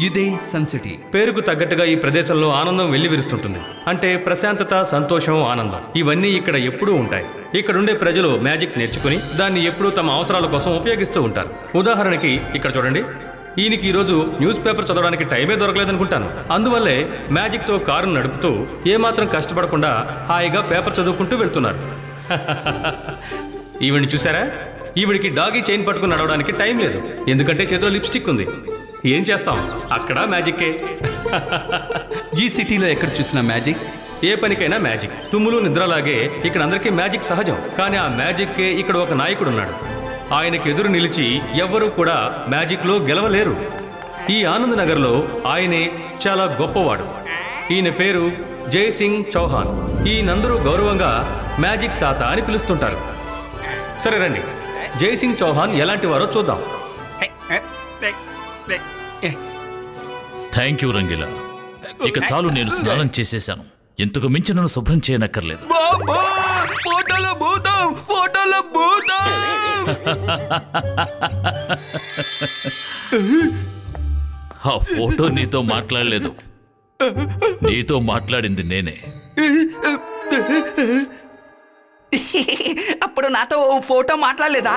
ఇదే sun city. పేరుకు తగ్గట్టుగా ఈ ప్రదేశంలో ఆనందం వెల్లివిరుస్తుంటుంది. అంటే ప్రశాంతత, సంతోషం, ఆనందం ఇవన్నీ ఇక్కడ ఎప్పుడూ ఉంటాయి. ఇక్కడుండే ప్రజలు మ్యాజిక్ నేర్చుకుని దాన్ని ఎప్పుడూ తమ అవసరాల కోసం ఉపయోగిస్తూ ఉంటారు. ఉదాహరణకి ఇక్కడ చూడండి, ఈయనకి ఈరోజు న్యూస్ పేపర్ చదవడానికి టైమే దొరకలేదనుకుంటాను. అందువల్లే మ్యాజిక్తో కారును నడుపుతూ ఏమాత్రం కష్టపడకుండా హాయిగా పేపర్ చదువుకుంటూ వెళ్తున్నారు. ఈవిడ్ని చూసారా? ఈవిడికి డాగీ చైన్ పట్టుకుని నడవడానికి టైం లేదు, ఎందుకంటే చేతిలో లిప్స్టిక్ ఉంది. ఏం చేస్తాం, అక్కడ మ్యాజిక్కే. ఈ సిటీలో ఎక్కడ చూసినా మ్యాజిక్. ఏ పనికైనా మ్యాజిక్. తుమ్ములు నిద్రలాగే ఇక్కడ అందరికీ మ్యాజిక్ సహజం. కానీ ఆ మ్యాజిక్కే ఇక్కడ ఒక నాయకుడు ఉన్నాడు. ఆయనకి ఎదురు నిలిచి ఎవ్వరూ కూడా మ్యాజిక్లో గెలవలేరు. ఈ ఆనంద్ నగర్లో ఆయనే చాలా గొప్పవాడు. ఈయన పేరు జై సింగ్ చౌహాన్. ఈయనందరూ గౌరవంగా మ్యాజిక్ తాత అని పిలుస్తుంటారు. సరే రండి, జై సింగ్ చౌహాన్ ఎలాంటి వారో చూద్దాం. Thank you Rangeela. ఇక చాలు, నేను స్నానం చేసేశాను. ఇంతకు మించి నన్ను శుభ్రం చేయనక్కర్లేదు. ఆ ఫోటో నీతో మాట్లాడలేదు, నీతో మాట్లాడింది నేనే. అప్పుడు నాతో ఫోటో మాట్లాడలేదా?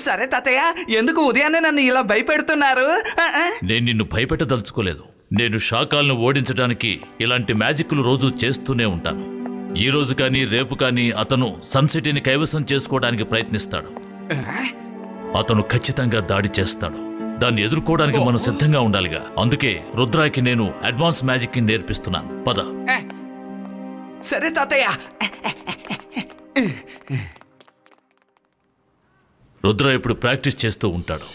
సరే తాతయ్య, ఎందుకు ఉదయాన్నే నన్ను ఇలా భయపెడుతున్నారు? నేను నిన్ను భయపెట్టదలుచుకోలేదు. నేను శాకాలను ఓడించడానికి ఇలాంటి మ్యాజిక్లు రోజు చేస్తూనే ఉంటాను. ఈ రోజు కానీ రేపు కానీ అతను సన్ సిటీని కైవసం చేసుకోవడానికి ప్రయత్నిస్తాడు. అతను ఖచ్చితంగా దాడి చేస్తాడు. దాన్ని ఎదుర్కోవడానికి మనం సిద్ధంగా ఉండాలిగా. అందుకే రుద్రాకి నేను అడ్వాన్స్ మ్యాజిక్ నేర్పిస్తున్నాను. పద. సరే తాతయ్య. రుద్ర ఇప్పుడు ప్రాక్టీస్ చేస్తూ ఉంటాడు.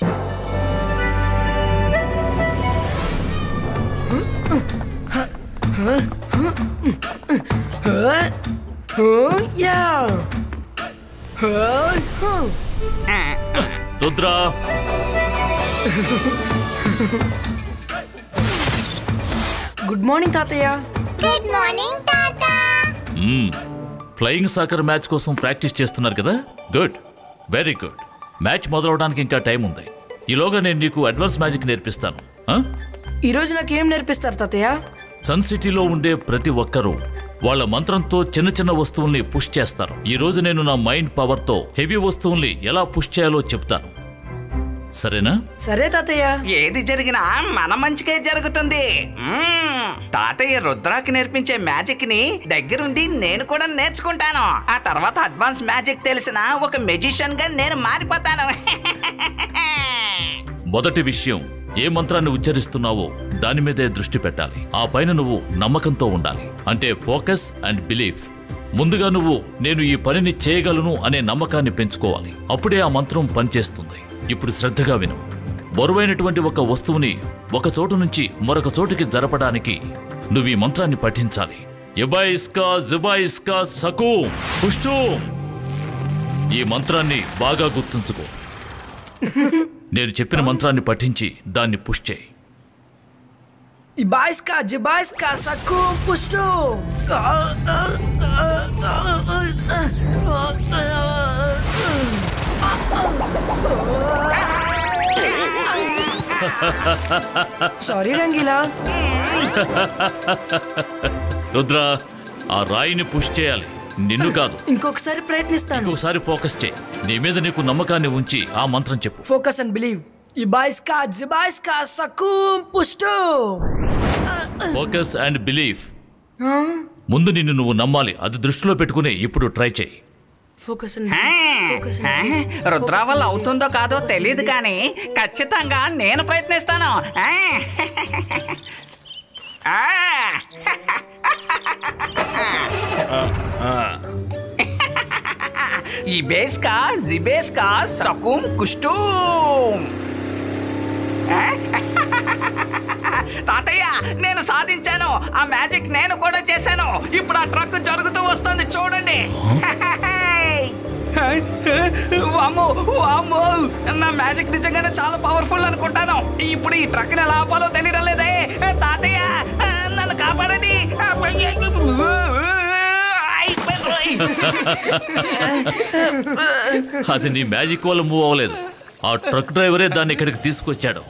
రుద్ర, గుడ్ మార్నింగ్ తాతయ్య. గుడ్ మార్నింగ్ తాత. ఫ్లయింగ్ సాకర్ మ్యాచ్ కోసం ప్రాక్టీస్ చేస్తున్నారు కదా? Good, very good. మ్యాచ్ మొదలవడానికి ఇంకా టైం ఉంది. ఈలోగా నేను నీకు అడ్వాన్స్ మ్యాజిక్ నేర్పిస్తాను. ఈరోజు నాకేం నేర్పిస్తారు తాతయ్య? సన్ సిటీలో ఉండే ప్రతి ఒక్కరూ వాళ్ళ మంత్రంతో చిన్న చిన్న వస్తువుల్ని పుష్ చేస్తారు. ఈ రోజు నేను నా మైండ్ పవర్తో హెవీ వస్తువుల్ని ఎలా పుష్ చేయాలో చెప్తాను. సరేనా? సరే తాతయ్య. ఏది జరిగినా మన మంచికే జరుగుతుంది. తాతయ్య రుద్రాకి నేర్పించే మ్యాజిక్ ని దగ్గరుండి నేను కూడా నేర్చుకుంటాను. ఆ తర్వాత అడ్వాన్స్ మ్యాజిక్ తెలిసిన ఒక మెజిషియన్ గా నేను మారిపోతాను. మొదటి విషయం, ఏ మంత్రాన్ని ఉచ్చరిస్తున్నావో దాని మీదే దృష్టి పెట్టాలి. ఆ పైన నువ్వు నమ్మకంతో ఉండాలి. అంటే ఫోకస్ అండ్ బిలీఫ్. ముందుగా నువ్వు నేను ఈ పనిని చేయగలను అనే నమ్మకాన్ని పెంచుకోవాలి. అప్పుడే ఆ మంత్రం పనిచేస్తుంది. ఇప్పుడు శ్రద్ధగా విను. బరువైనటువంటి ఒక వస్తువుని ఒక చోటు నుంచి మరొక చోటుకి జరపడానికి నువ్వు ఈ మంత్రాన్ని పఠించాలి. ఎబాయిస్కా జుబాయిస్కా సకు పుష్టు. ఈ మంత్రాన్ని బాగా గుర్తుంచుకో. నేను చెప్పిన మంత్రాన్ని పఠించి దాన్ని పుష్ చేయి. ఇబాయిస్కా జిబాయిస్కా సక్కు పుష్టు. సారీ రంగీలా. రుద్ర, ఆ రాయిని పుష్ చేయాలి, నిన్ను కాదు. ఇంకొకసారి ప్రయత్నిస్తాను. ఇంకొకసారి ఫోకస్ చేయి. నీ మీద నీకు నమ్మకాన్ని ఉంచి ఆ మంత్రం చెప్పు. Focus and believe. ఇబాయిస్కా జిబాయిస్కా సక్కు పుష్టు. Focus and belief. ముందు నిన్ను నువ్వు నమ్మాలి. అది దృష్టిలో పెట్టుకుని ఇప్పుడు ట్రై చేయి. రుద్ర వల్ల అవుతుందో కాదో తెలియదు కానీ ఖచ్చితంగా నేను ప్రయత్నిస్తాను. ఇబేస్కా జిబేస్కా సకుం కుష్టూం. తాతయ్య, నేను సాధించాను. ఆ మ్యాజిక్ నేను కూడా చేశాను. ఇప్పుడు ఆ ట్రక్ జరుగుతూ వస్తుంది, చూడండి. వామ్మో వామ్మో, నా మ్యాజిక్ నిజంగానే చాలా పవర్ఫుల్ అనుకుంటాను. ఇప్పుడు ఈ ట్రక్ ఎలా ఆపాలో తెలియడం లేదే. తాతయ్య, నన్ను కాపాడండి. అది నీ మ్యాజిక్ వల్ల మూవ్ అవ్వలేదు. ఆ ట్రక్ డ్రైవరే దాన్ని ఇక్కడికి తీసుకొచ్చాడు.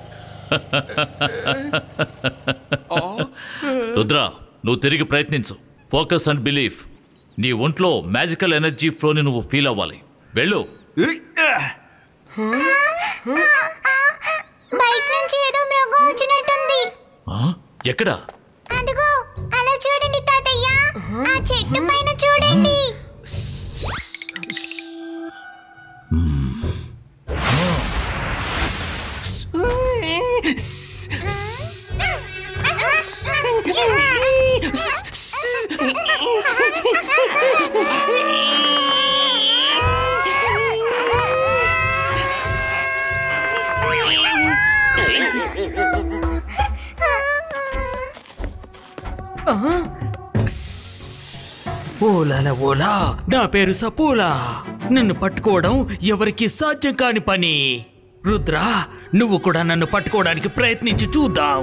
రుద్ర, నువ్వు తిరిగి ప్రయత్నించు. Focus and belief. నీ ఒంట్లో మ్యాజికల్ ఎనర్జీ ఫ్లోని నువ్వు ఫీల్ అవ్వాలి. వెళ్ళు. బయట నుంచి ఏదో మృగం వచ్చినట్టుంది. ఎక్కడ? అదిగో అలా చూడండి తాతయ్య, ఆ చెట్టు పైన చూడండి. ఓలాల ఓలా, నా పేరు సపూలా. నన్ను పట్టుకోవడం ఎవరికి సాధ్యం కాని పని. రుద్ర, నువ్వు కూడా నన్ను పట్టుకోవడానికి ప్రయత్నించి చూద్దాం.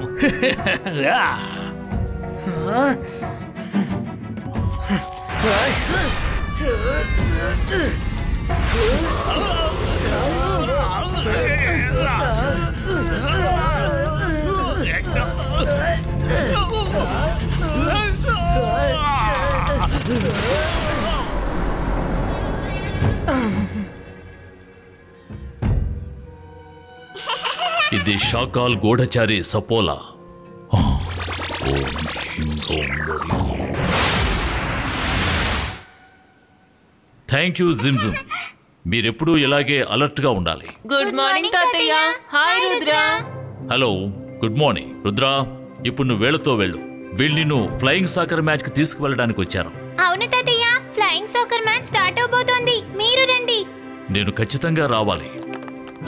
ఇది షాకాల్ గూఢచారి సపోలా. Thank you జిమ్జుమ్. మీరెప్పుడూ ఇలాగే అలర్ట్ గా ఉండాలి. గుడ్ మార్నింగ్ తాతయ్య. Hi Rudra. Hello, good morning. Rudra, ఇప్పుడు నువ్వు వేళతో వెళ్ళు. వీళ్ళు నిన్ను ఫ్లయింగ్ సాకర్ మ్యాచ్ కి తీసుకువెళ్ళడానికి వచ్చారు. అవును తాతయ్య, ఫ్లయింగ్ సాకర్ మ్యాచ్ స్టార్ట్ అవబోతోంది. మీరు రండి. నేను ఖచ్చితంగా రావాలి,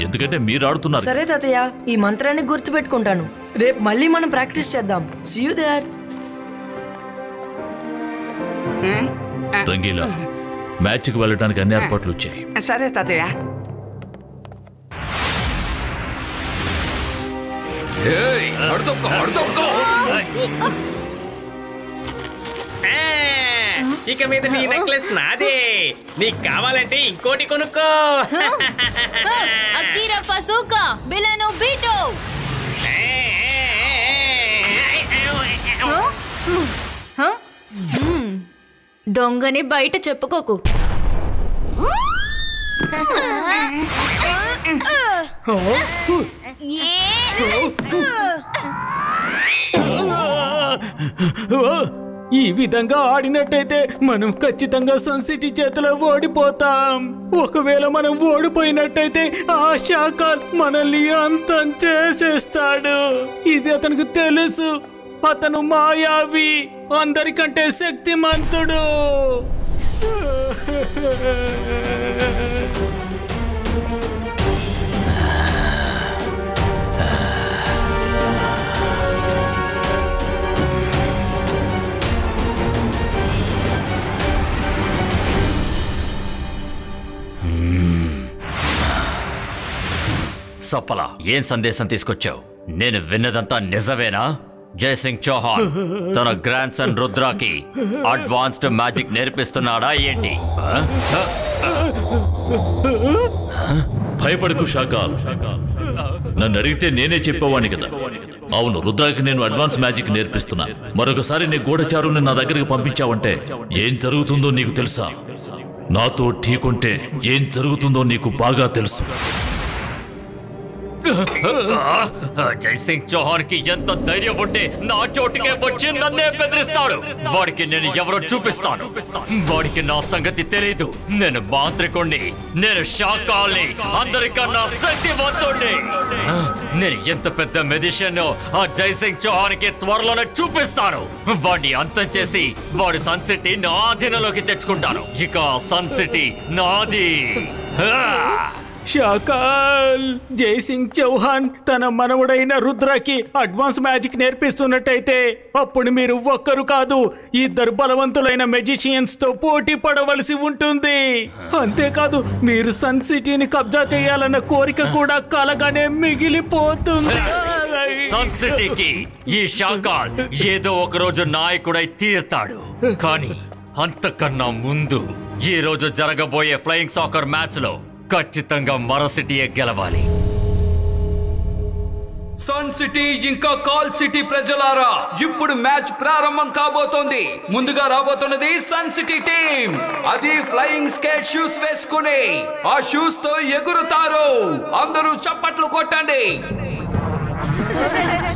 ఎందుకంటే మీరు ఆడుతున్నారు. సరే తాతయ్య, ఈ మంత్రాన్ని గుర్తుపెట్టుకుంటాను. రేపు మళ్ళీ మనం ప్రాక్టీస్ చేద్దాం. See you there. రంగీలా, మ్యాచ్కి వెళ్ళడానికి అన్ని ఏర్పాట్లు వచ్చాయి. సరే తాతయ్య. ఇక మీద నీ నెక్లెస్ నాదే. నీకు కావాలంటే ఇంకోటి కొనుక్కో. అకీరా ఫజూకా బిలానో బీటో. దొంగని బయట చెప్పుకోకు. ఈ విధంగా ఆడినట్టయితే మనం ఖచ్చితంగా సన్ సిటీ చేతిలో ఓడిపోతాం. ఒకవేళ మనం ఓడిపోయినట్టయితే ఆ షాకాల్ మనల్ని అంతం చేసేస్తాడు. ఇది అతనికి తెలుసు. అతను మాయావి, అందరికంటే శక్తిమంతుడు. సప్పలా, ఏం సందేశం తీసుకొచ్చావు? నేను విన్నదంతా నిజమేనా? జైసింగ్ చౌహాన్ తన గ్రాండ్ సన్ రుద్రాకి అడ్వాన్స్డ్ మ్యాజిక్ నేర్పిస్తున్నాడా ఏంటి? భయపడకు షాకాల్, నన్ను అడిగితే నేనే చెప్పేవాణ్ణి కదా. అవును, రుద్రాకి నేను అడ్వాన్స్ మ్యాజిక్ నేర్పిస్తున్నా. మరొకసారి నీ గూఢచారుని నా దగ్గరికి పంపించావంటే ఏం జరుగుతుందో నీకు తెలుసా? నాతో ఢీకొంటే ఏం జరుగుతుందో నీకు బాగా తెలుసు. జైసింగ్ చౌహాన్ కి ఎంత ధైర్యం ఉంటే నా చోటుకే వచ్చి నన్నే బెదిరిస్తాడు. వాడికి నేను ఎవరో చూపిస్తాను. వాడికి నా సంగతి తెలీదు. నేను మాంత్రికుణ్ణి, నేను షాకాల్ని, అందరికన్నా శక్తివంతుణ్ణి. నేను ఎంత పెద్ద మెజిషియన్ ఆ జైసింగ్ చౌహాన్ కి త్వరలోనే చూపిస్తాను. వాడిని అంతం చేసి వాడి సన్ సిటీ నా ఆధీనంలోకి తెచ్చుకుంటాను. ఇక సన్ సిటీ నాది. షాకాల్, జైసింగ్ చౌహాన్ తన మనవడైన రుద్రకి అడ్వాన్స్ మ్యాజిక్ నేర్పిస్తున్నట్టయితే అప్పుడు మీరు ఒక్కరు కాదు, ఇద్దరు బలవంతులైన మెజిషియన్స్ తో పోటీ పడవలసి ఉంటుంది. అంతేకాదు, మీరు సన్ సిటీని కబ్జా చేయాలన్న కోరిక కూడా కలగానే మిగిలిపోతుంది. సన్ సిటీకి ఈ షాకాల్ ఏదో ఒక రోజు నాయకుడై తీరుతాడు. కానీ అంతకన్నా ముందు ఈ రోజు జరగబోయే ఫ్లయింగ్ సాకర్ మ్యాచ్ లో ఖచ్చితంగా మరో సిటీయే గెలవాలి. సన్ సిటీ ఇంకా కాల్ సిటీ ప్రజలారా, ఇప్పుడు మ్యాచ్ ప్రారంభం కాబోతోంది. ముందుగా రాబోతున్నది సన్ సిటీ టీం. అది ఫ్లయింగ్ స్కేట్ షూస్ వేసుకుని ఆ షూస్ తో ఎగురుతారు. అందరూ చప్పట్లు కొట్టండి.